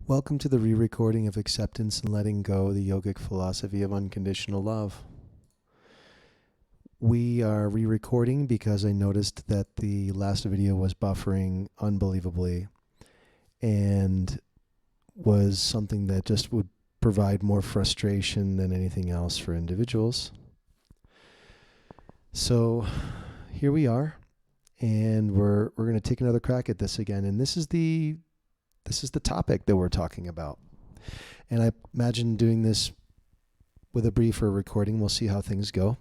Welcome to the re-recording of Acceptance and Letting Go, the Yogic philosophy of unconditional love. We are re-recording because I noticed that the last video was buffering unbelievably and was something that just would provide more frustration than anything else for individuals. So here we are, and we're going to take another crack at this again, and this is the topic that we're talking about. And I imagine doing this with a briefer recording. We'll see how things go.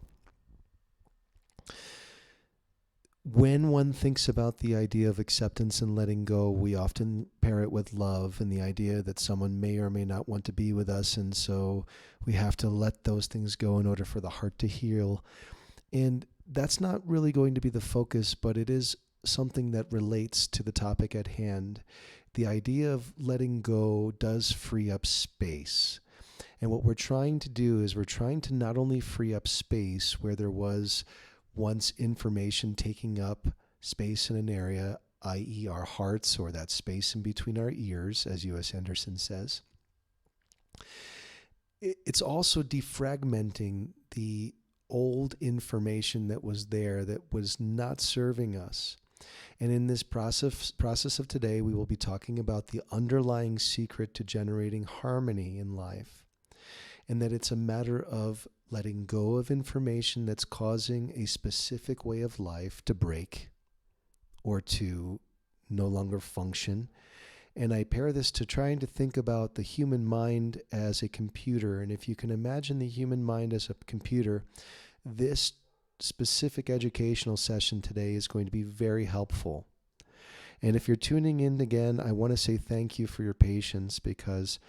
When one thinks about the idea of acceptance and letting go, we often pair it with love and the idea that someone may or may not want to be with us, and so we have to let those things go in order for the heart to heal. And that's not really going to be the focus, but it is something that relates to the topic at hand. The idea of letting go does free up space. And what we're trying to do is we're trying to not only free up space where there was once information taking up space in an area, i.e. our hearts, or that space in between our ears, as U.S. Andersen says. It's also defragmenting the old information that was there that was not serving us. And in this process of today, we will be talking about the underlying secret to generating harmony in life. And that it's a matter of letting go of information that's causing a specific way of life to break or to no longer function. And I pair this to trying to think about the human mind as a computer. And if you can imagine the human mind as a computer, this specific educational session today is going to be very helpful. And if you're tuning in again, I want to say thank you for your patience, because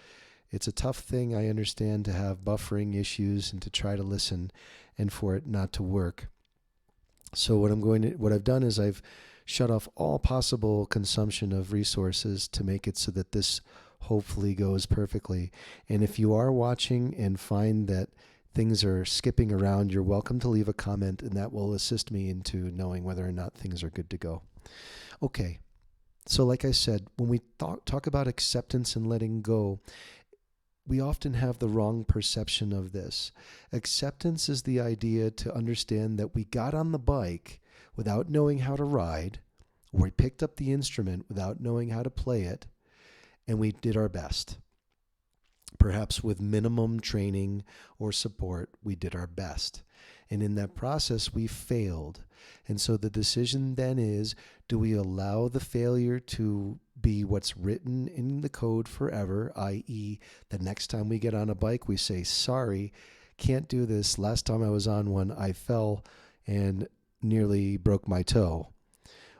it's a tough thing, I understand, to have buffering issues and to try to listen and for it not to work. So what I've done is I've shut off all possible consumption of resources to make it so that this hopefully goes perfectly. And if you are watching and find that things are skipping around, you're welcome to leave a comment, and that will assist me into knowing whether or not things are good to go. Okay, so like I said, when we talk about acceptance and letting go, we often have the wrong perception of this. Acceptance is the idea to understand that we got on the bike without knowing how to ride, or we picked up the instrument without knowing how to play it, and we did our best. Perhaps with minimum training or support, we did our best. And in that process, we failed. And so the decision then is, do we allow the failure to be what's written in the code forever, i.e. the next time we get on a bike, we say, sorry, can't do this. Last time I was on one, I fell and nearly broke my toe,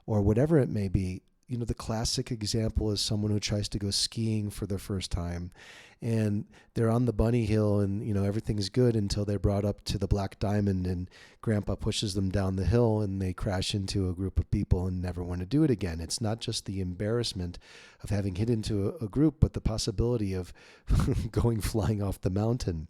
or whatever it may be. You know, the classic example is someone who tries to go skiing for the first time, and they're on the bunny hill, and everything's good until they're brought up to the Black Diamond, and Grandpa pushes them down the hill, and they crash into a group of people and never want to do it again. It's not just the embarrassment of having hit into a group, but the possibility of going flying off the mountain.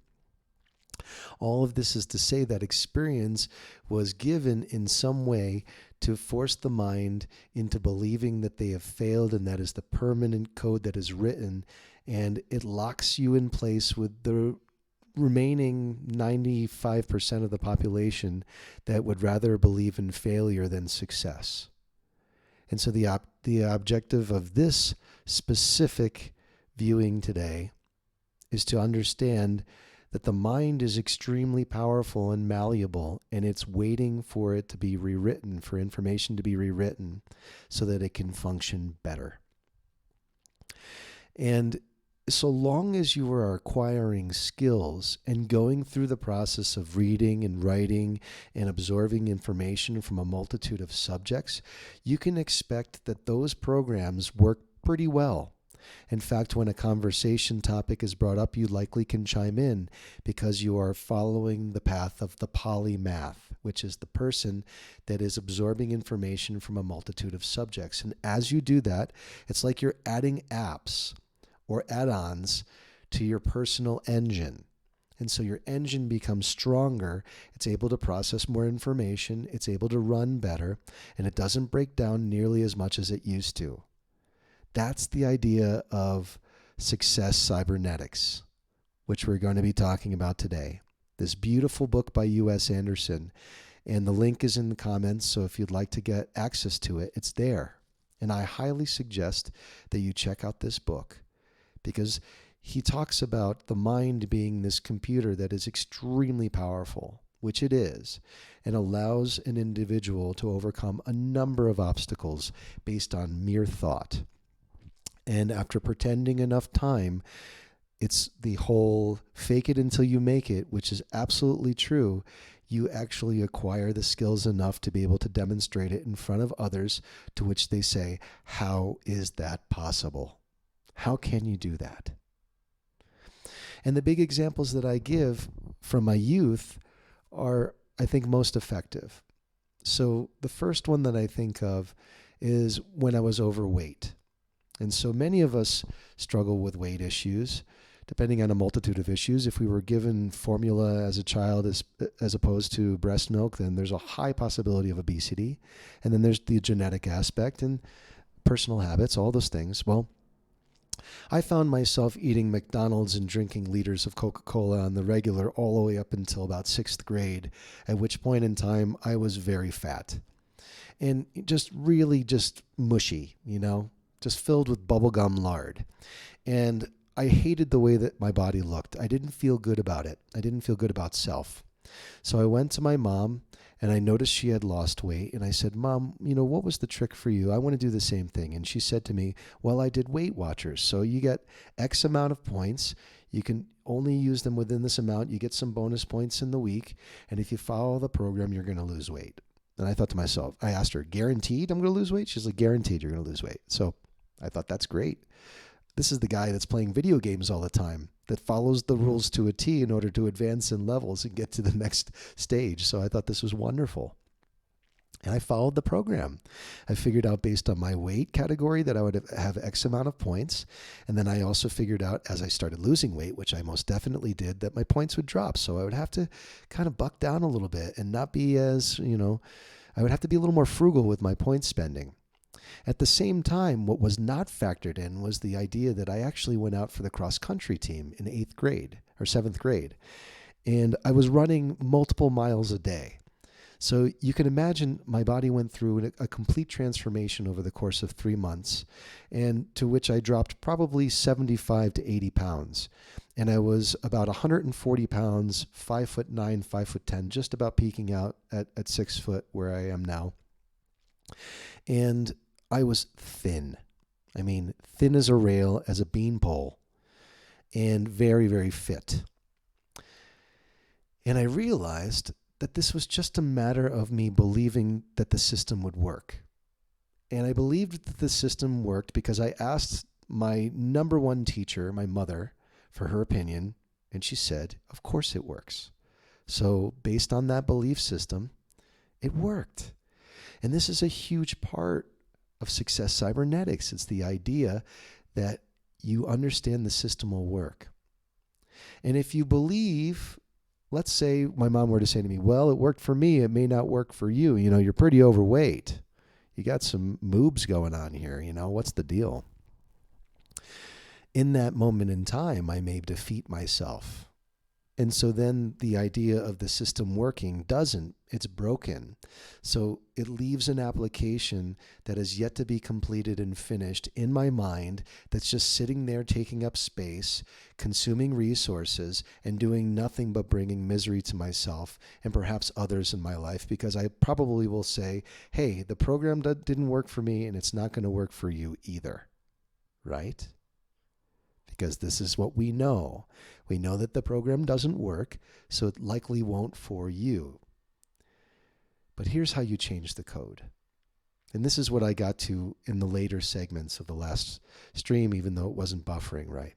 All of this is to say that experience was given in some way to force the mind into believing that they have failed, and that is the permanent code that is written, and it locks you in place with the remaining 95% of the population that would rather believe in failure than success. And so the objective of this specific viewing today is to understand that the mind is extremely powerful and malleable, and it's waiting for it to be rewritten, for information to be rewritten so that it can function better. And so long as you are acquiring skills and going through the process of reading and writing and absorbing information from a multitude of subjects, you can expect that those programs work pretty well. In fact, when a conversation topic is brought up, you likely can chime in because you are following the path of the polymath, which is the person that is absorbing information from a multitude of subjects. And as you do that, it's like you're adding apps or add-ons to your personal engine. And so your engine becomes stronger. It's able to process more information. It's able to run better, and it doesn't break down nearly as much as it used to. That's the idea of Success Cybernetics, which we're going to be talking about today. This beautiful book by U.S. Andersen. And the link is in the comments, so if you'd like to get access to it, it's there. And I highly suggest that you check out this book because he talks about the mind being this computer that is extremely powerful, which it is, and allows an individual to overcome a number of obstacles based on mere thought. And after pretending enough time, it's the whole fake it until you make it, which is absolutely true. You actually acquire the skills enough to be able to demonstrate it in front of others, to which they say, how is that possible? How can you do that? And the big examples that I give from my youth are, I think, most effective. So the first one that I think of is when I was overweight. And so many of us struggle with weight issues, depending on a multitude of issues. If we were given formula as a child as opposed to breast milk, then there's a high possibility of obesity. And then there's the genetic aspect and personal habits, all those things. Well, I found myself eating McDonald's and drinking liters of Coca-Cola on the regular all the way up until about 6th grade, at which point in time I was very fat. And just really just mushy, just filled with bubblegum lard. And I hated the way that my body looked. I didn't feel good about it. I didn't feel good about self. So I went to my mom and I noticed she had lost weight. And I said, Mom, what was the trick for you? I want to do the same thing. And she said to me, well, I did Weight Watchers. So you get X amount of points. You can only use them within this amount. You get some bonus points in the week. And if you follow the program, you're going to lose weight. And I thought to myself, I asked her, guaranteed I'm going to lose weight? She's like, guaranteed you're going to lose weight. So I thought, that's great. This is the guy that's playing video games all the time, that follows the rules to a T in order to advance in levels and get to the next stage. So I thought this was wonderful. And I followed the program. I figured out based on my weight category that I would have X amount of points. And then I also figured out as I started losing weight, which I most definitely did, that my points would drop. So I would have to kind of buck down a little bit and not be as, I would have to be a little more frugal with my point spending. At the same time, what was not factored in was the idea that I actually went out for the cross-country team in 8th grade or 7th grade. And I was running multiple miles a day. So you can imagine my body went through a complete transformation over the course of 3 months, and to which I dropped probably 75 to 80 pounds. And I was about 140 pounds, 5'9", 5'10", just about peaking out at 6 foot where I am now. And I was thin. I mean, thin as a rail, as a beanpole, and very, very fit. And I realized that this was just a matter of me believing that the system would work. And I believed that the system worked because I asked my number one teacher, my mother, for her opinion, and she said, of course it works. So based on that belief system, it worked. And this is a huge part of Success Cybernetics. It's the idea that you understand the system will work. And if you believe, let's say my mom were to say to me, well, it worked for me, it may not work for you. You're pretty overweight. You got some moobs going on here. What's the deal? In that moment in time, I may defeat myself. And so then the idea of the system working doesn't. It's broken. So it leaves an application that is yet to be completed and finished in my mind that's just sitting there taking up space, consuming resources, and doing nothing but bringing misery to myself and perhaps others in my life, because I probably will say, hey, the program didn't work for me and it's not going to work for you either, right? Because this is what we know. We know that the program doesn't work, so it likely won't for you. But here's how you change the code. And this is what I got to in the later segments of the last stream, even though it wasn't buffering right.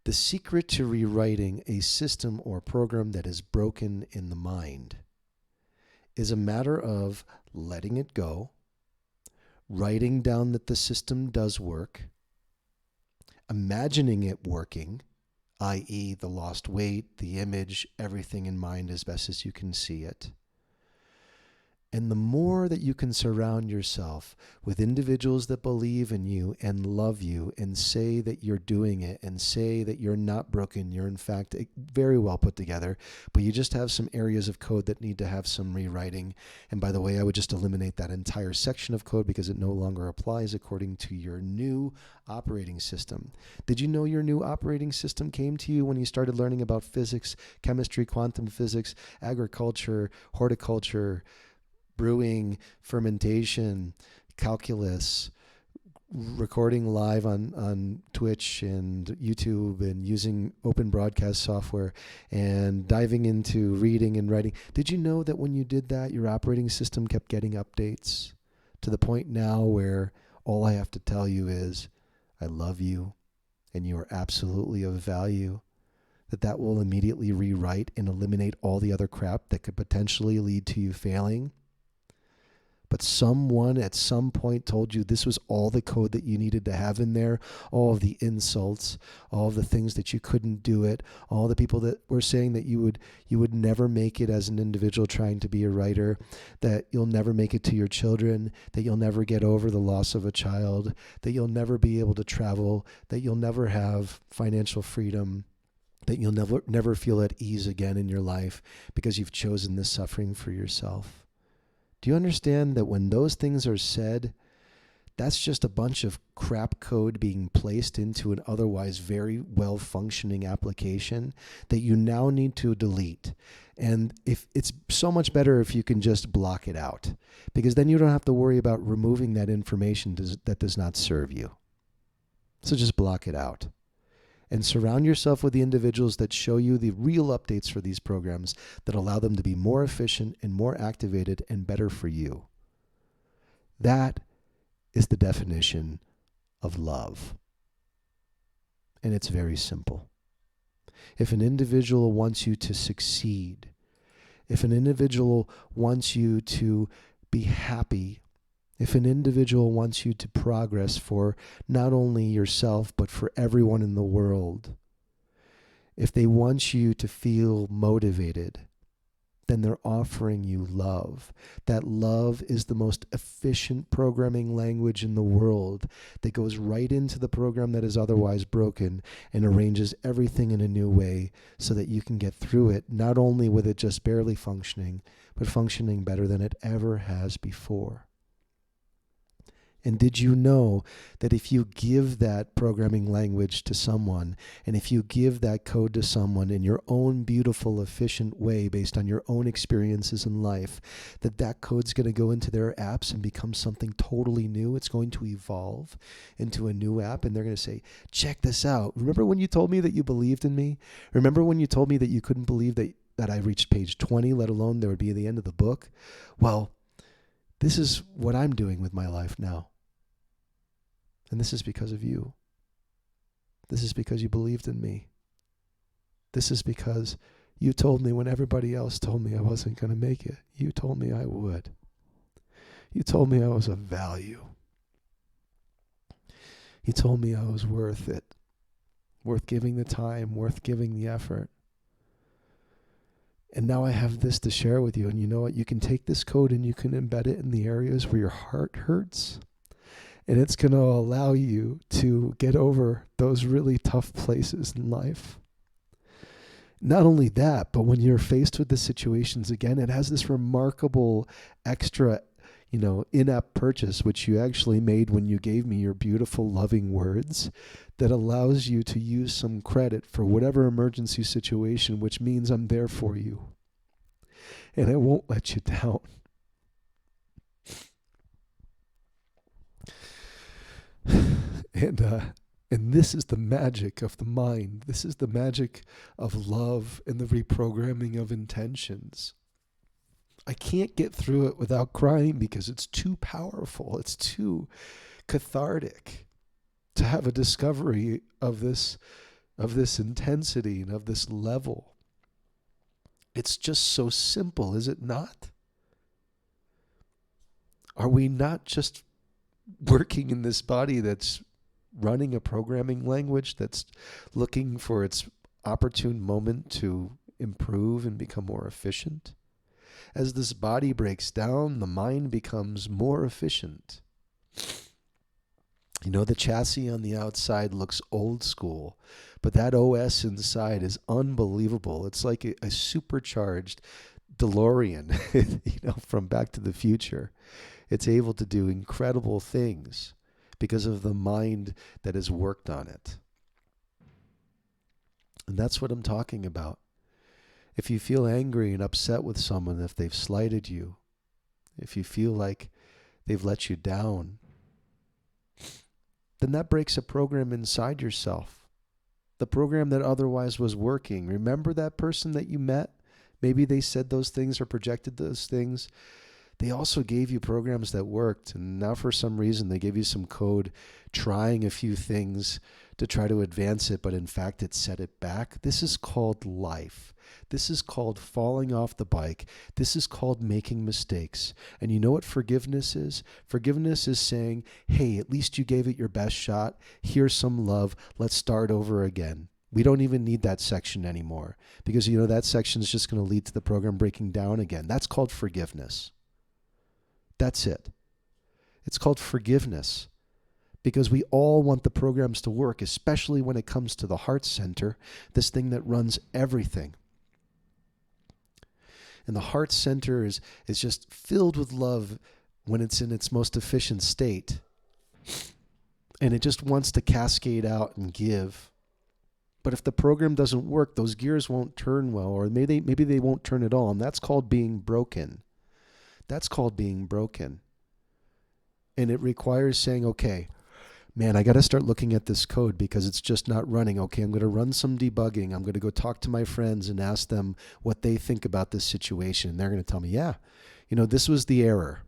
The secret to rewriting a system or program that is broken in the mind is a matter of letting it go, writing down that the system does work, imagining it working, i.e. the lost weight, the image, everything in mind as best as you can see it, And the more that you can surround yourself with individuals that believe in you and love you and say that you're doing it and say that you're not broken, you're in fact very well put together, but you just have some areas of code that need to have some rewriting. And by the way, I would just eliminate that entire section of code because it no longer applies according to your new operating system. Did you know your new operating system came to you when you started learning about physics, chemistry, quantum physics, agriculture, horticulture, brewing, fermentation, calculus, recording live on Twitch and YouTube and using open broadcast software and diving into reading and writing? Did you know that when you did that, your operating system kept getting updates to the point now where all I have to tell you is, I love you and you are absolutely of value? That will immediately rewrite and eliminate all the other crap that could potentially lead to you failing. But someone at some point told you this was all the code that you needed to have in there, all of the insults, all of the things that you couldn't do it, all the people that were saying that you would never make it as an individual trying to be a writer, that you'll never make it to your children, that you'll never get over the loss of a child, that you'll never be able to travel, that you'll never have financial freedom, that you'll never feel at ease again in your life because you've chosen this suffering for yourself. Do you understand that when those things are said, that's just a bunch of crap code being placed into an otherwise very well-functioning application that you now need to delete? And if it's so much better if you can just block it out, because then you don't have to worry about removing that information that does not serve you. So just block it out. And surround yourself with the individuals that show you the real updates for these programs that allow them to be more efficient and more activated and better for you. That is the definition of love. And it's very simple. If an individual wants you to succeed, if an individual wants you to be happy, if an individual wants you to progress for not only yourself, but for everyone in the world, if they want you to feel motivated, then they're offering you love. That love is the most efficient programming language in the world that goes right into the program that is otherwise broken and arranges everything in a new way so that you can get through it, not only with it just barely functioning, but functioning better than it ever has before. And did you know that if you give that programming language to someone, and if you give that code to someone in your own beautiful, efficient way based on your own experiences in life, that code's going to go into their apps and become something totally new? It's going to evolve into a new app, and they're going to say, check this out. Remember when you told me that you believed in me? Remember when you told me that you couldn't believe that I reached page 20, let alone there would be the end of the book? Well, this is what I'm doing with my life now. And this is because of you. This is because you believed in me. This is because you told me when everybody else told me I wasn't going to make it. You told me I would. You told me I was of value. You told me I was worth it. Worth giving the time, worth giving the effort. And now I have this to share with you. And you know what? You can take this code and you can embed it in the areas where your heart hurts. And it's going to allow you to get over those really tough places in life. Not only that, but when you're faced with the situations again, it has this remarkable extra, in-app purchase, which you actually made when you gave me your beautiful, loving words, that allows you to use some credit for whatever emergency situation, which means I'm there for you. And I won't let you down. And this is the magic of the mind. This is the magic of love and the reprogramming of intentions. I can't get through it without crying because it's too powerful. It's too cathartic to have a discovery of this intensity and of this level. It's just so simple, is it not? Are we not just working in this body that's running a programming language that's looking for its opportune moment to improve and become more efficient? As this body breaks down, the mind becomes more efficient. You know, the chassis on the outside looks old school, but that OS inside is unbelievable. It's like a supercharged DeLorean, from Back to the Future. It's able to do incredible things because of the mind that has worked on it. And that's what I'm talking about. If you feel angry and upset with someone, if they've slighted you, if you feel like they've let you down, then that breaks a program inside yourself. The program that otherwise was working. Remember that person that you met? Maybe they said those things or projected those things. They also gave you programs that worked, and now for some reason they gave you some code trying a few things to try to advance it, but in fact it set it back. This is called life. This is called falling off the bike. This is called making mistakes. And you know what forgiveness is? Forgiveness is saying, hey, at least you gave it your best shot. Here's some love. Let's start over again. We don't even need that section anymore because, that section is just going to lead to the program breaking down again. That's called forgiveness. That's it. It's called forgiveness because we all want the programs to work, especially when it comes to the heart center, this thing that runs everything. And the heart center is just filled with love when it's in its most efficient state. And it just wants to cascade out and give. But if the program doesn't work, those gears won't turn well, or maybe they won't turn at all. And that's called being broken. That's called being broken. And it requires saying, okay, man, I got to start looking at this code because it's just not running. Okay, I'm going to run some debugging. I'm going to go talk to my friends and ask them what they think about this situation. And they're going to tell me, yeah, this was the error.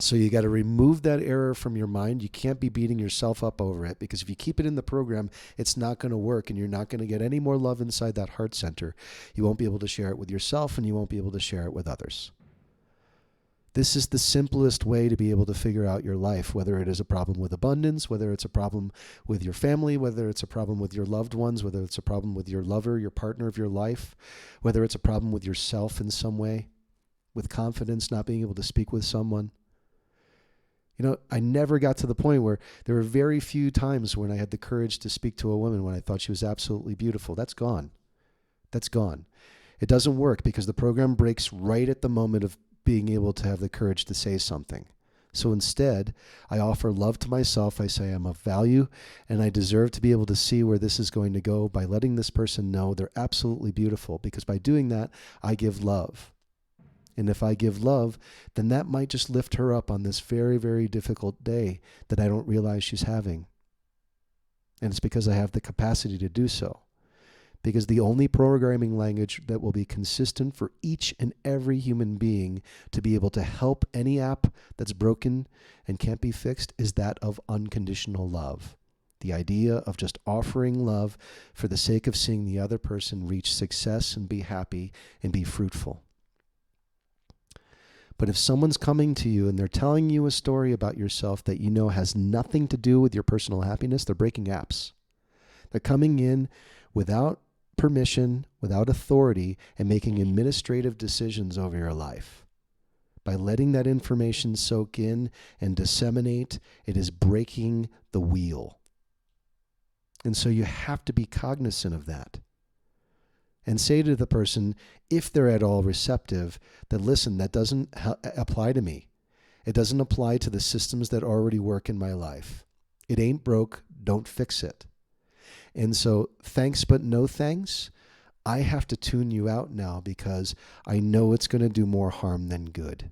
So you got to remove that error from your mind. You can't be beating yourself up over it because if you keep it in the program, it's not going to work and you're not going to get any more love inside that heart center. You won't be able to share it with yourself and you won't be able to share it with others. This is the simplest way to be able to figure out your life, whether it is a problem with abundance, whether it's a problem with your family, whether it's a problem with your loved ones, whether it's a problem with your lover, your partner of your life, whether it's a problem with yourself in some way, with confidence, not being able to speak with someone. I never got to the point where there were very few times when I had the courage to speak to a woman when I thought she was absolutely beautiful. That's gone. That's gone. It doesn't work because the program breaks right at the moment of being able to have the courage to say something. So instead, I offer love to myself. I say I'm of value and I deserve to be able to see where this is going to go by letting this person know they're absolutely beautiful because by doing that, I give love. And if I give love, then that might just lift her up on this very, very difficult day that I don't realize she's having. And it's because I have the capacity to do so. Because the only programming language that will be consistent for each and every human being to be able to help any app that's broken and can't be fixed is that of unconditional love. The idea of just offering love for the sake of seeing the other person reach success and be happy and be fruitful. But if someone's coming to you and they're telling you a story about yourself that has nothing to do with your personal happiness, they're breaking apps. They're coming in without permission, without authority, and making administrative decisions over your life. By letting that information soak in and disseminate, it is breaking the wheel. And so you have to be cognizant of that. And say to the person, if they're at all receptive, that listen, that doesn't apply to me. It doesn't apply to the systems that already work in my life. It ain't broke, don't fix it. And so thanks but no thanks. I have to tune you out now because I know it's going to do more harm than good.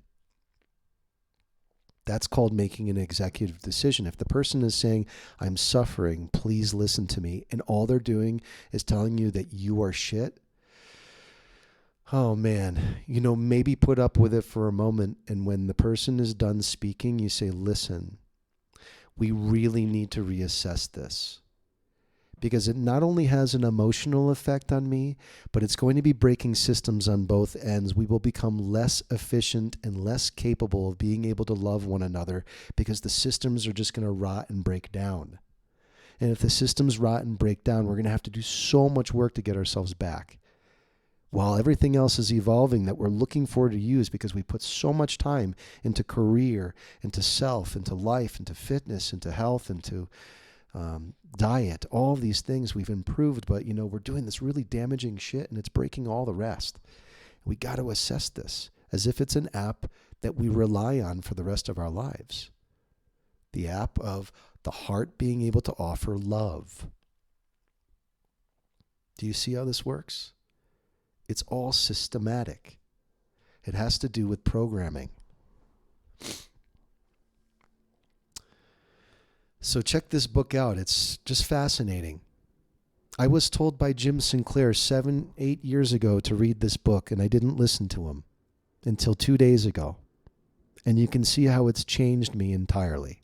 That's called making an executive decision. If the person is saying, I'm suffering, please listen to me, and all they're doing is telling you that you are shit, oh man, maybe put up with it for a moment. And when the person is done speaking, you say, listen, we really need to reassess this. Because it not only has an emotional effect on me, but it's going to be breaking systems on both ends. We will become less efficient and less capable of being able to love one another because the systems are just going to rot and break down. And if the systems rot and break down, we're going to have to do so much work to get ourselves back. while everything else is evolving that we're looking forward to use because we put so much time into career, into self, into life, into fitness, into health, into diet, all of these things we've improved, but we're doing this really damaging shit and it's breaking all the rest. We got to assess this as if it's an app that we rely on for the rest of our lives. The app of the heart being able to offer love. Do you see how this works? It's all systematic. It has to do with programming. So check this book out. It's just fascinating. I was told by Jim Sinclair 7-8 years ago to read this book, and I didn't listen to him until 2 days ago. And you can see how it's changed me entirely.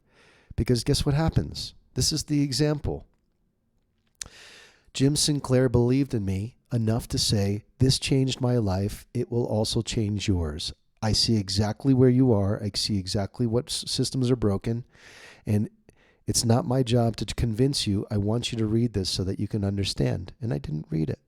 Because guess what happens? This is the example. Jim Sinclair believed in me enough to say, this changed my life. It will also change yours. I see exactly where you are. I see exactly what systems are broken. And it's not my job to convince you. I want you to read this so that you can understand. And I didn't read it.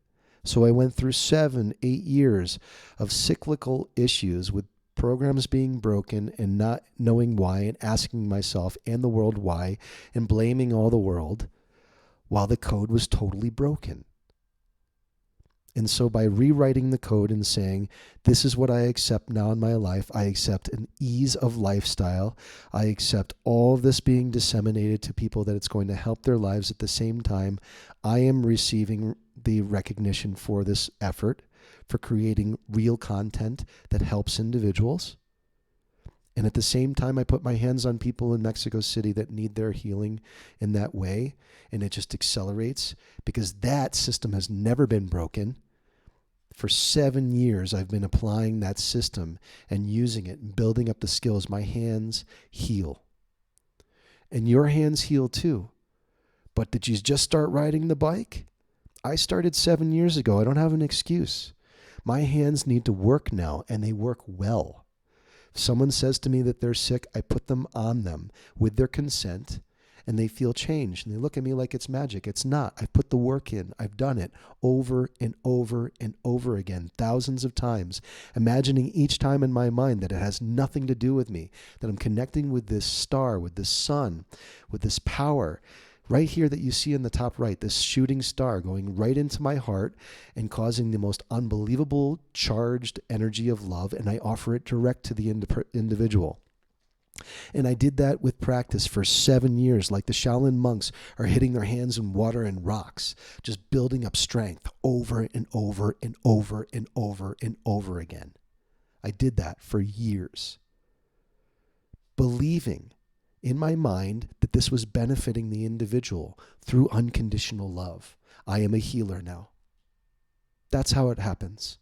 So I went through 7-8 years of cyclical issues with programs being broken and not knowing why and asking myself and the world why and blaming all the world while the code was totally broken. And so by rewriting the code and saying, this is what I accept now in my life, I accept an ease of lifestyle, I accept all of this being disseminated to people that it's going to help their lives at the same time, I am receiving the recognition for this effort, for creating real content that helps individuals. And at the same time, I put my hands on people in Mexico City that need their healing in that way. And it just accelerates because that system has never been broken. For 7 years, I've been applying that system and using it and building up the skills. My hands heal. And your hands heal too. But did you just start riding the bike? I started 7 years ago. I don't have an excuse. My hands need to work now, and they work well. If someone says to me that they're sick, I put them on them with their consent, and they feel changed. And they look at me like it's magic. It's not. I've put the work in. I've done it over and over and over again, thousands of times, imagining each time in my mind that it has nothing to do with me, that I'm connecting with this star, with this sun, with this power. Right here that you see in the top right, this shooting star going right into my heart and causing the most unbelievable charged energy of love, and I offer it direct to the individual. And I did that with practice for 7 years, like the Shaolin monks are hitting their hands in water and rocks, just building up strength over and over and over and over and over again. I did that for years, believing in my mind that this was benefiting the individual through unconditional love. I am a healer now. That's how it happens.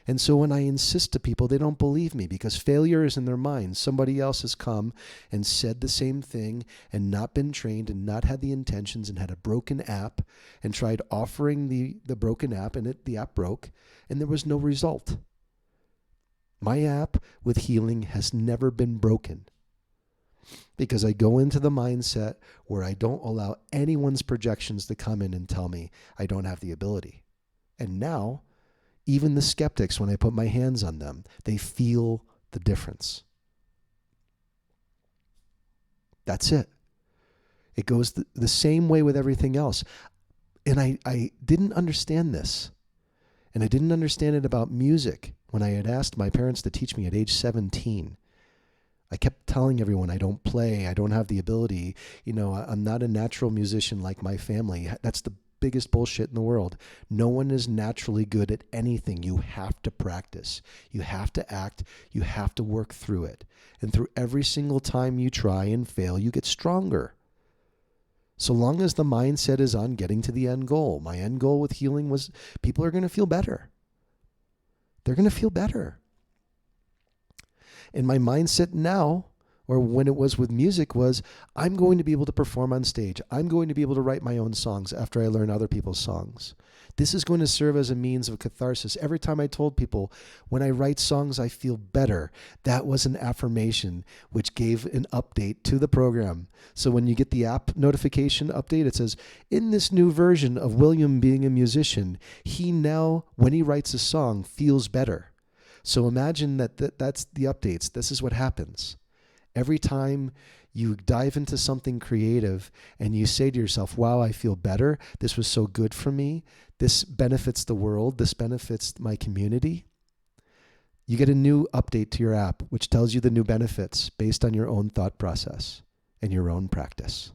And so when I insist to people, they don't believe me because failure is in their minds. Somebody else has come and said the same thing and not been trained and not had the intentions and had a broken app and tried offering the broken app, and the app broke and there was no result. My app with healing has never been broken, because I go into the mindset where I don't allow anyone's projections to come in and tell me I don't have the ability. And now, even the skeptics, when I put my hands on them, they feel the difference. That's it. It goes the same way with everything else. And I didn't understand this. And I didn't understand it about music when I had asked my parents to teach me at age 17. I kept telling everyone I don't play, I don't have the ability. I'm not a natural musician like my family. That's the biggest bullshit in the world. No one is naturally good at anything. You have to practice. You have to act. You have to work through it. And through every single time you try and fail, you get stronger. So long as the mindset is on getting to the end goal. My end goal with healing was people are going to feel better. They're going to feel better. And my mindset now or when it was with music was, I'm going to be able to perform on stage. I'm going to be able to write my own songs after I learn other people's songs. This is going to serve as a means of catharsis. Every time I told people, when I write songs, I feel better. That was an affirmation which gave an update to the program. So when you get the app notification update, it says, in this new version of William being a musician, he now, when he writes a song, feels better. So imagine that's the updates. This is what happens. Every time you dive into something creative and you say to yourself, wow, I feel better. This was so good for me. This benefits the world. This benefits my community. You get a new update to your app, which tells you the new benefits based on your own thought process and your own practice.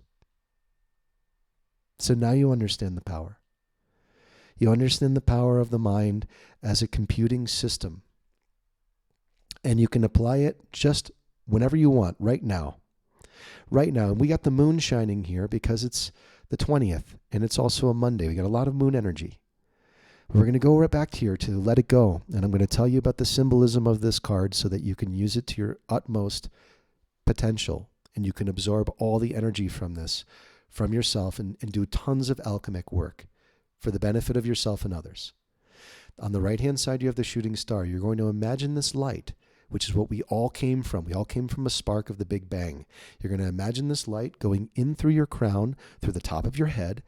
So now you understand the power. You understand the power of the mind as a computing system. And you can apply it just whenever you want, right now. Right now. And we got the moon shining here because it's the 20th, and it's also a Monday. We got a lot of moon energy. We're going to go right back here to let it go, and I'm going to tell you about the symbolism of this card so that you can use it to your utmost potential, and you can absorb all the energy from this, from yourself, and do tons of alchemic work for the benefit of yourself and others. On the right-hand side, you have the shooting star. You're going to imagine this light, which is what we all came from. We all came from a spark of the Big Bang. You're going to imagine this light going in through your crown, through the top of your head,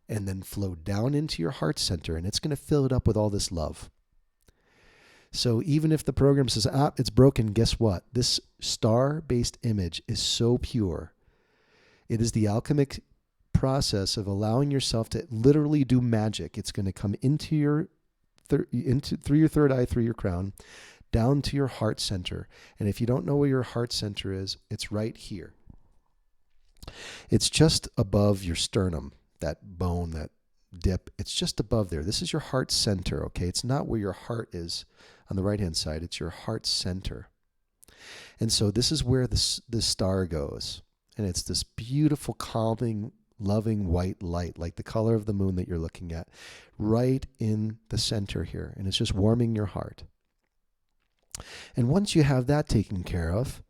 and then flow down into your heart center, and it's going to fill it up with all this love. So even if the program says, it's broken, guess what? This star-based image is so pure. It is the alchemic process of allowing yourself to literally do magic. It's going to come into your through your third eye, through your crown, down to your heart center. And if you don't know where your heart center is, it's right here. It's just above your sternum, that bone, that dip. It's just above there. This is your heart center, okay? It's not where your heart is on the right-hand side. It's your heart center. And so this is where the star goes. And it's this beautiful, calming, loving white light, like the color of the moon that you're looking at, right in the center here. And it's just warming your heart. And once you have that taken care of,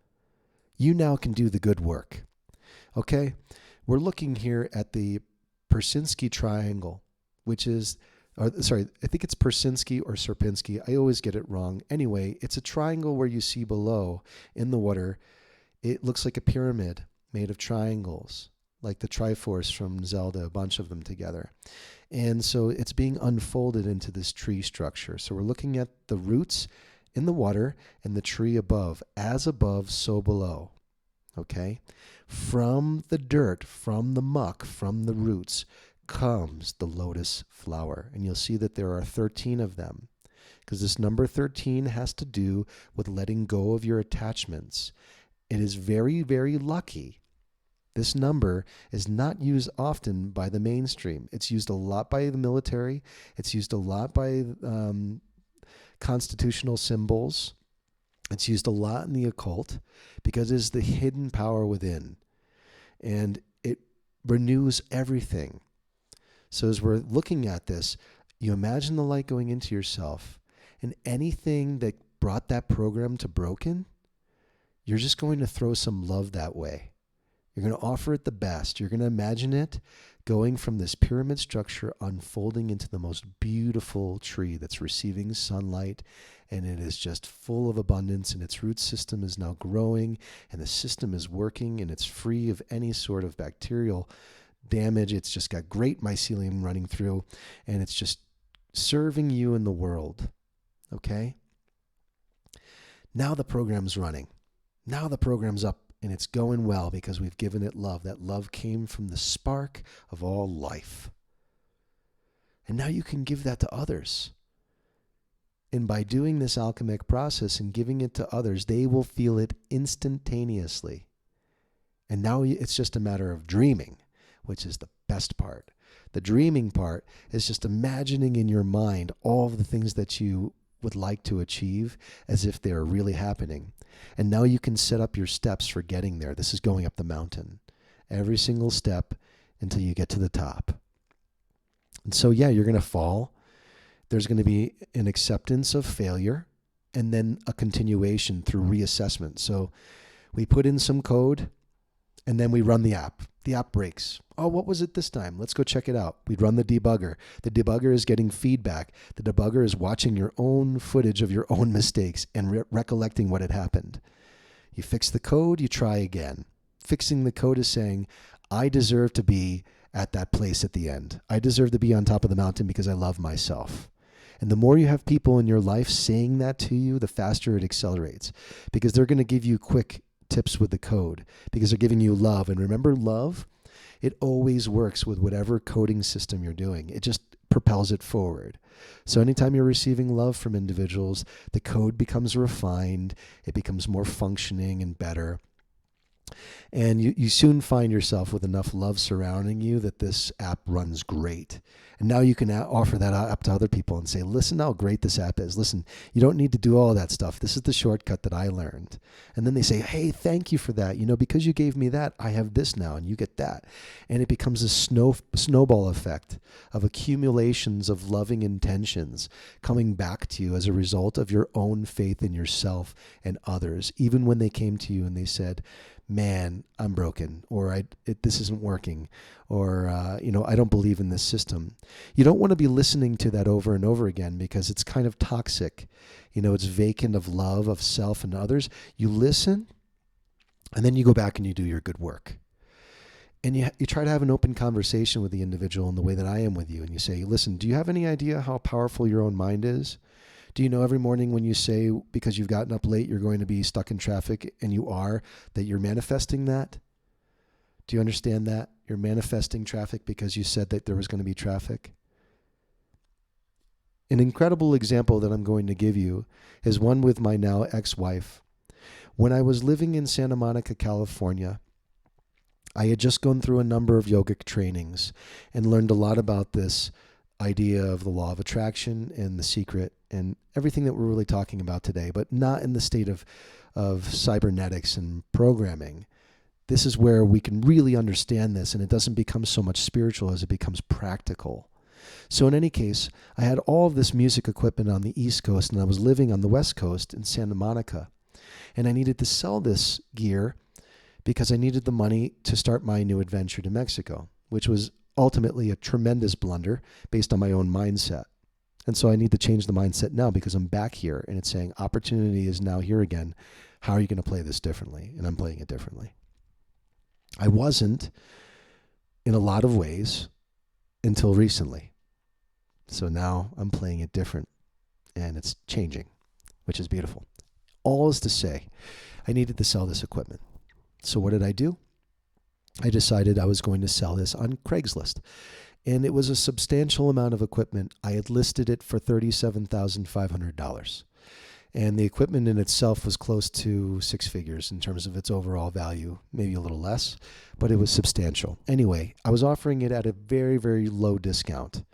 you now can do the good work. Okay? We're looking here at the Persinski triangle, which is, I think it's Persinski or Sierpinski. I always get it wrong. Anyway, it's a triangle where you see below in the water, it looks like a pyramid made of triangles, like the Triforce from Zelda, a bunch of them together. And so it's being unfolded into this tree structure. So we're looking at the roots in the water and the tree above. As above, so below. Okay? From the dirt, from the muck, from the roots, comes the lotus flower. And you'll see that there are 13 of them, because this number 13 has to do with letting go of your attachments. It is very, very lucky. This number is not used often by the mainstream. It's used a lot by the military. It's used a lot by constitutional symbols. It's used a lot in the occult because it is the hidden power within. And it renews everything. So as we're looking at this, you imagine the light going into yourself, and anything that brought that program to broken, you're just going to throw some love that way. You're going to offer it the best. You're going to imagine it going from this pyramid structure unfolding into the most beautiful tree that's receiving sunlight, and it is just full of abundance, and its root system is now growing, and the system is working, and it's free of any sort of bacterial damage. It's just got great mycelium running through, and it's just serving you in the world. Okay? Now the program's running. Now the program's up. And it's going well because we've given it love. That love came from the spark of all life. And now you can give that to others. And by doing this alchemic process and giving it to others, they will feel it instantaneously. And now it's just a matter of dreaming, which is the best part. The dreaming part is just imagining in your mind all of the things that you would like to achieve as if they're really happening. And now you can set up your steps for getting there. This is going up the mountain. Every single step until you get to the top. And so, yeah, you're going to fall. There's going to be an acceptance of failure and then a continuation through reassessment. So We put in some code, and then we run the app. The app breaks. Oh, what was it this time? Let's go check it out. We'd run the debugger. The debugger is getting feedback. The debugger is watching your own footage of your own mistakes and recollecting what had happened. You fix the code, you try again. Fixing the code is saying, I deserve to be at that place at the end. I deserve to be on top of the mountain because I love myself. And the more you have people in your life saying that to you, the faster it accelerates, because they're going to give you quick tips with the code, because they're giving you love. And remember, love, it always works with whatever coding system you're doing. It just propels it forward. So anytime you're receiving love from individuals, the code becomes refined, it becomes more functioning and better. And you soon find yourself with enough love surrounding you that this app runs great. And now you can offer that app to other people and say, listen how great this app is. Listen, you don't need to do all that stuff. This is the shortcut that I learned. And then they say, hey, thank you for that. Because you gave me that, I have this now, and you get that. And it becomes a snowball effect of accumulations of loving intentions coming back to you as a result of your own faith in yourself and others, even when they came to you and they said, man, I'm broken, or this isn't working, or, I don't believe in this system. You don't want to be listening to that over and over again because it's kind of toxic. It's vacant of love, of self and others. You listen, and then you go back and you do your good work. And you try to have an open conversation with the individual in the way that I am with you. And you say, listen, do you have any idea how powerful your own mind is? Do you know every morning when you say, because you've gotten up late, you're going to be stuck in traffic, and you are, that you're manifesting that? Do you understand that? You're manifesting traffic because you said that there was going to be traffic. An incredible example that I'm going to give you is one with my now ex-wife. When I was living in Santa Monica, California, I had just gone through a number of yogic trainings and learned a lot about this idea of the law of attraction and the secret and everything that we're really talking about today, but not in the state of cybernetics and programming. This is where we can really understand this, and it doesn't become so much spiritual as it becomes practical. So in any case, I had all of this music equipment on the East Coast, and I was living on the West Coast in Santa Monica. And I needed to sell this gear because I needed the money to start my new adventure to Mexico, which was ultimately a tremendous blunder based on my own mindset. And so I need to change the mindset now because I'm back here, and it's saying opportunity is now here again. How are you going to play this differently? And I'm playing it differently. I wasn't in a lot of ways until recently. So now I'm playing it different, and it's changing, which is beautiful. All is to say, I needed to sell this equipment. So what did I do? I decided I was going to sell this on Craigslist. And it was a substantial amount of equipment. I had listed it for $37,500. And the equipment in itself was close to six figures in terms of its overall value, maybe a little less, but it was substantial. Anyway, I was offering it at a very, very low discount.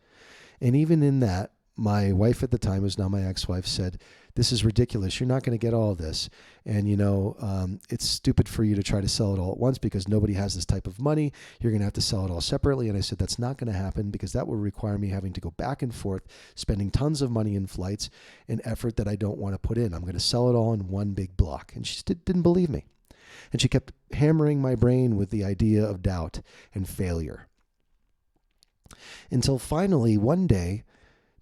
And even in that, my wife at the time, who's now my ex-wife, said, this is ridiculous. You're not going to get all of this. And, it's stupid for you to try to sell it all at once because nobody has this type of money. You're going to have to sell it all separately. And I said, that's not going to happen because that will require me having to go back and forth, spending tons of money in flights and effort that I don't want to put in. I'm going to sell it all in one big block. And she didn't believe me. And she kept hammering my brain with the idea of doubt and failure. Until finally, one day,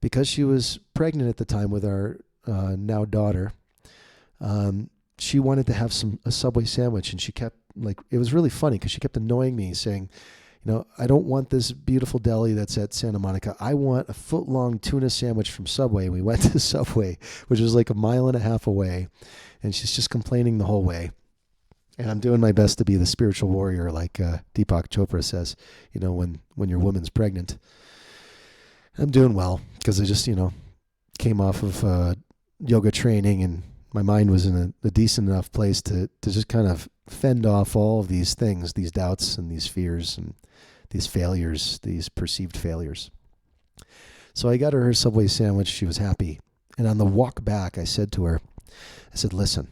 because she was pregnant at the time with our now daughter, she wanted to have a Subway sandwich, and she kept, it was really funny because she kept annoying me saying, I don't want this beautiful deli that's at Santa Monica. I want a foot-long tuna sandwich from Subway. We went to Subway, which was like a mile and a half away, and she's just complaining the whole way. And I'm doing my best to be the spiritual warrior, like Deepak Chopra says, when your woman's pregnant. I'm doing well because I just, came off of yoga training, and my mind was in a decent enough place to just kind of fend off all of these things, these doubts and these fears and these failures, these perceived failures. So I got her Subway sandwich. She was happy. And on the walk back, I said to her, listen,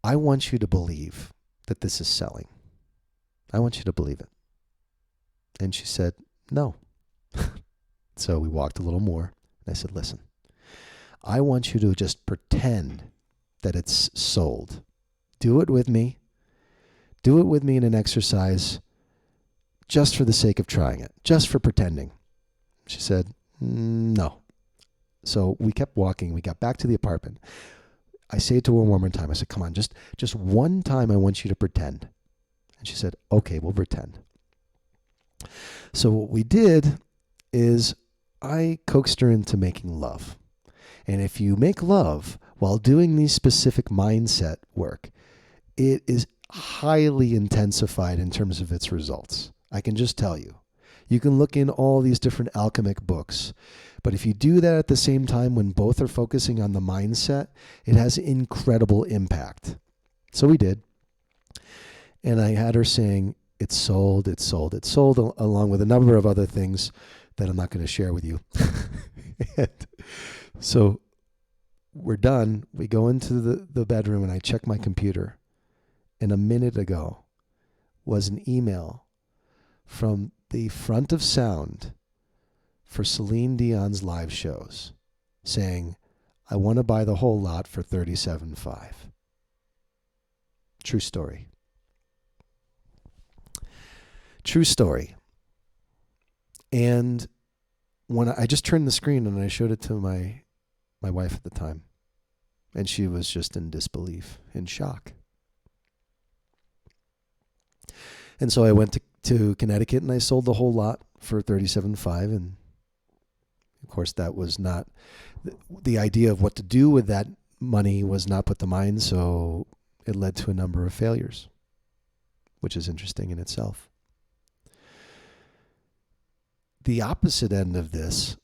I want you to believe that this is selling. I want you to believe it. And she said, no. So we walked a little more. And I said, listen, I want you to just pretend that it's sold. do it with me. Do it with me in an exercise just for the sake of trying it, just for pretending. She said, no. So we kept walking. We got back to the apartment. I say it to her one more time. I said, come on, just one time I want you to pretend. And she said, okay, we'll pretend. So what we did is I coaxed her into making love. And if you make love while doing these specific mindset work, it is highly intensified in terms of its results. I can just tell you. You can look in all these different alchemic books. But if you do that at the same time when both are focusing on the mindset, it has incredible impact. So we did. And I had her saying, it's sold, it's sold, it's sold, along with a number of other things that I'm not going to share with you. And so we're done. We go into the bedroom and I check my computer. And a minute ago was an email from the front of sound for Celine Dion's live shows saying, I want to buy the whole lot for $37,500. True story. True story. And when I just turned the screen and I showed it to my wife at the time, and she was just in disbelief, in shock. And so I went to Connecticut and I sold the whole lot for $37,500. And of course, that was not the idea of what to do with that money was not put to mind. So it led to a number of failures, which is interesting in itself. The opposite end of this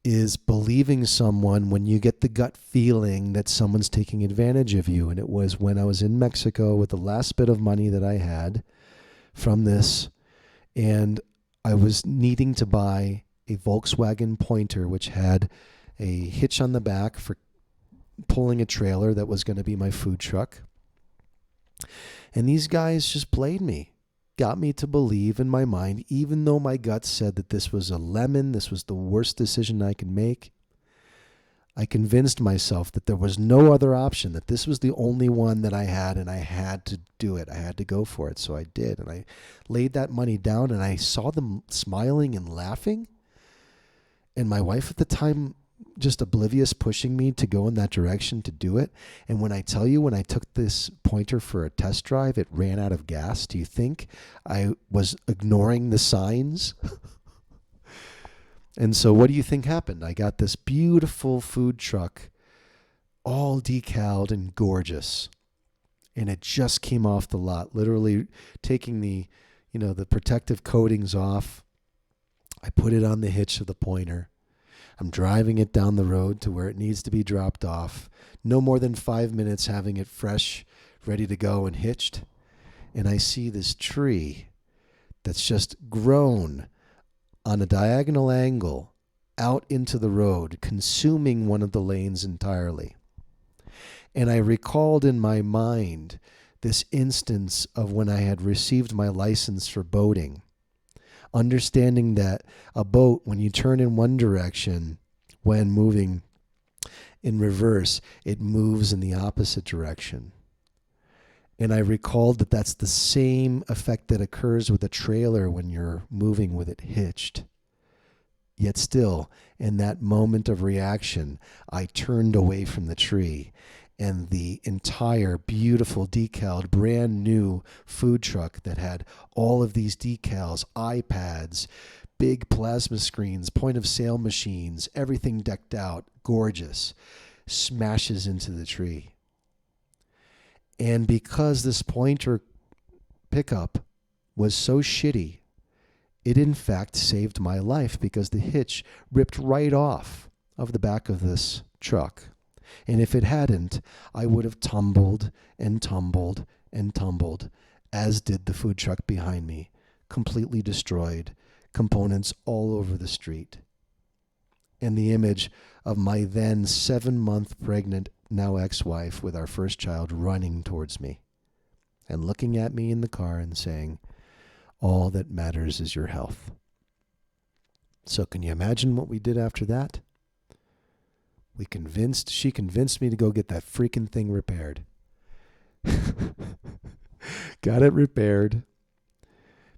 is believing someone when you get the gut feeling that someone's taking advantage of you. And it was when I was in Mexico with the last bit of money that I had from this, and I was needing to buy a Volkswagen Pointer, which had a hitch on the back for pulling a trailer that was going to be my food truck. And these guys just played me. Got me to believe in my mind, even though my gut said that this was a lemon, this was the worst decision I could make. I convinced myself that there was no other option, that this was the only one that I had, and I had to do it. I had to go for it, so I did. And I laid that money down, and I saw them smiling and laughing. And my wife at the time, just oblivious, pushing me to go in that direction to do it. And when I tell you, when I took this Pointer for a test drive, it ran out of gas. Do you think I was ignoring the signs? And so what do you think happened? I got this beautiful food truck, all decaled and gorgeous. And it just came off the lot, literally taking the protective coatings off. I put it on the hitch of the Pointer. I'm driving it down the road to where it needs to be dropped off. No more than 5 minutes having it fresh, ready to go and hitched. And I see this tree that's just grown on a diagonal angle out into the road, consuming one of the lanes entirely. And I recalled in my mind this instance of when I had received my license for boating, understanding that a boat, when you turn in one direction, when moving in reverse, it moves in the opposite direction. And I recalled that that's the same effect that occurs with a trailer when you're moving with it hitched. Yet still, in that moment of reaction, I turned away from the tree, and the entire beautiful decaled brand new food truck that had all of these decals, iPads, big plasma screens, point of sale machines, everything decked out, gorgeous, smashes into the tree. And because this Pointer pickup was so shitty, it in fact saved my life, because the hitch ripped right off of the back of this truck. And if it hadn't, I would have tumbled and tumbled and tumbled, as did the food truck behind me, completely destroyed, components all over the street. And the image of my then 7-month pregnant, now ex-wife, with our first child running towards me and looking at me in the car and saying, all that matters is your health. So can you imagine what we did after that? She convinced me to go get that freaking thing repaired. Got it repaired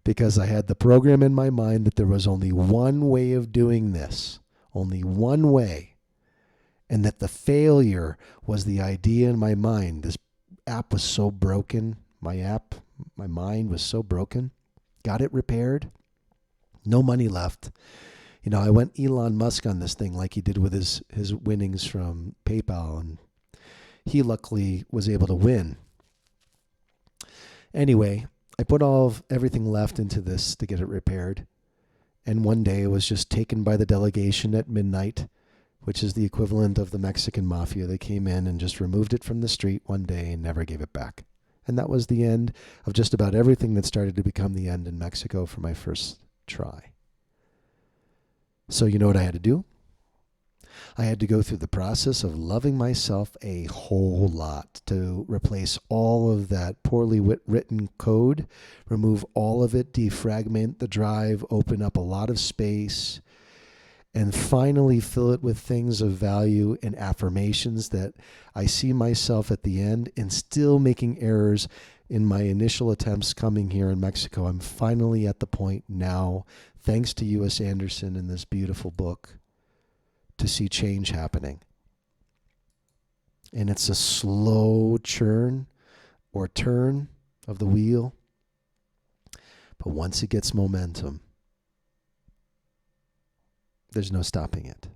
because I had the program in my mind that there was only one way of doing this, only one way, and that the failure was the idea in my mind. This app was so broken. My mind was so broken. Got it repaired. No money left. I went Elon Musk on this thing like he did with his winnings from PayPal, and he luckily was able to win. Anyway, I put everything left into this to get it repaired. And one day it was just taken by the delegation at midnight, which is the equivalent of the Mexican mafia. They came in and just removed it from the street one day and never gave it back. And that was the end of just about everything that started to become the end in Mexico for my first try. So you know what I had to do? I had to go through the process of loving myself a whole lot to replace all of that poorly written code, remove all of it, defragment the drive, open up a lot of space, and finally fill it with things of value and affirmations that I see myself at the end, and still making errors in my initial attempts coming here in Mexico. I'm finally at the point now, thanks to U.S. Andersen in this beautiful book, to see change happening. And it's a slow churn or turn of the wheel. But once it gets momentum, there's no stopping it.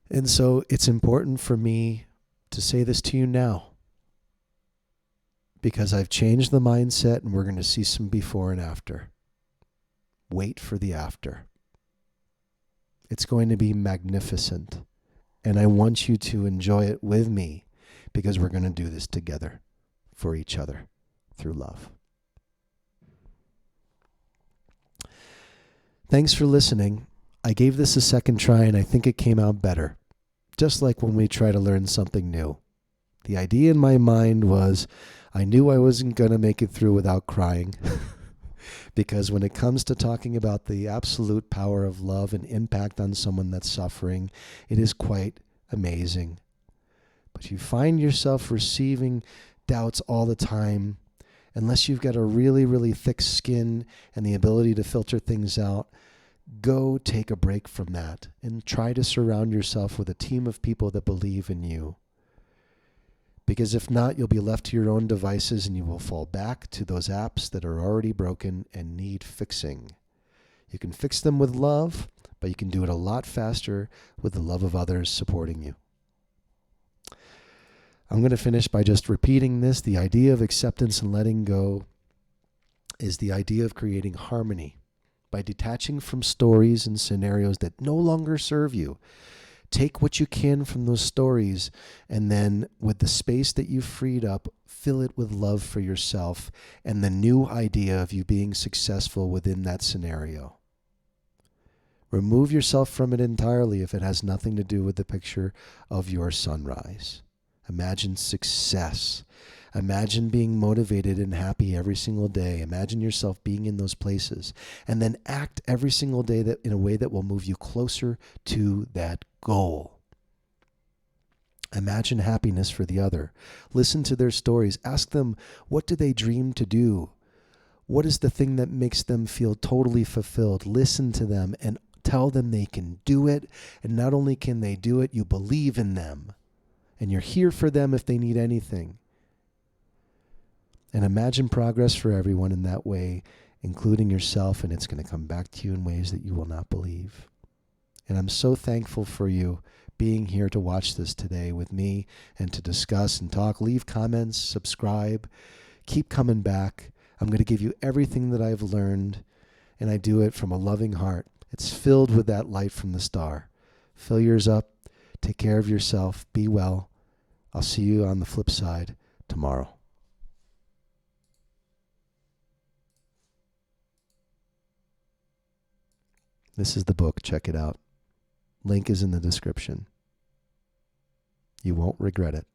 And so it's important for me to say this to you now, because I've changed the mindset and we're going to see some before and after. Wait for the after. It's going to be magnificent. And I want you to enjoy it with me, because we're going to do this together for each other through love. Thanks for listening. I gave this a second try and I think it came out better. Just like when we try to learn something new. The idea in my mind was I knew I wasn't going to make it through without crying. Because when it comes to talking about the absolute power of love and impact on someone that's suffering, it is quite amazing. But you find yourself receiving doubts all the time, unless you've got a really, really thick skin and the ability to filter things out. Go take a break from that and try to surround yourself with a team of people that believe in you. Because if not, you'll be left to your own devices and you will fall back to those apps that are already broken and need fixing. You can fix them with love, but you can do it a lot faster with the love of others supporting you. I'm going to finish by just repeating this. The idea of acceptance and letting go is the idea of creating harmony by detaching from stories and scenarios that no longer serve you. Take what you can from those stories, and then with the space that you've freed up, fill it with love for yourself and the new idea of you being successful within that scenario. Remove yourself from it entirely if it has nothing to do with the picture of your sunrise. Imagine success. Imagine being motivated and happy every single day. Imagine yourself being in those places. And then act every single day that in a way that will move you closer to that goal. Imagine happiness for the other. Listen to their stories. Ask them, what do they dream to do? What is the thing that makes them feel totally fulfilled? Listen to them and tell them they can do it. And not only can they do it, you believe in them. And you're here for them if they need anything. And imagine progress for everyone in that way, including yourself, and it's going to come back to you in ways that you will not believe. And I'm so thankful for you being here to watch this today with me and to discuss and talk. Leave comments, subscribe, keep coming back. I'm going to give you everything that I've learned, and I do it from a loving heart. It's filled with that light from the star. Fill yours up. Take care of yourself. Be well. I'll see you on the flip side tomorrow. This is the book. Check it out. Link is in the description. You won't regret it.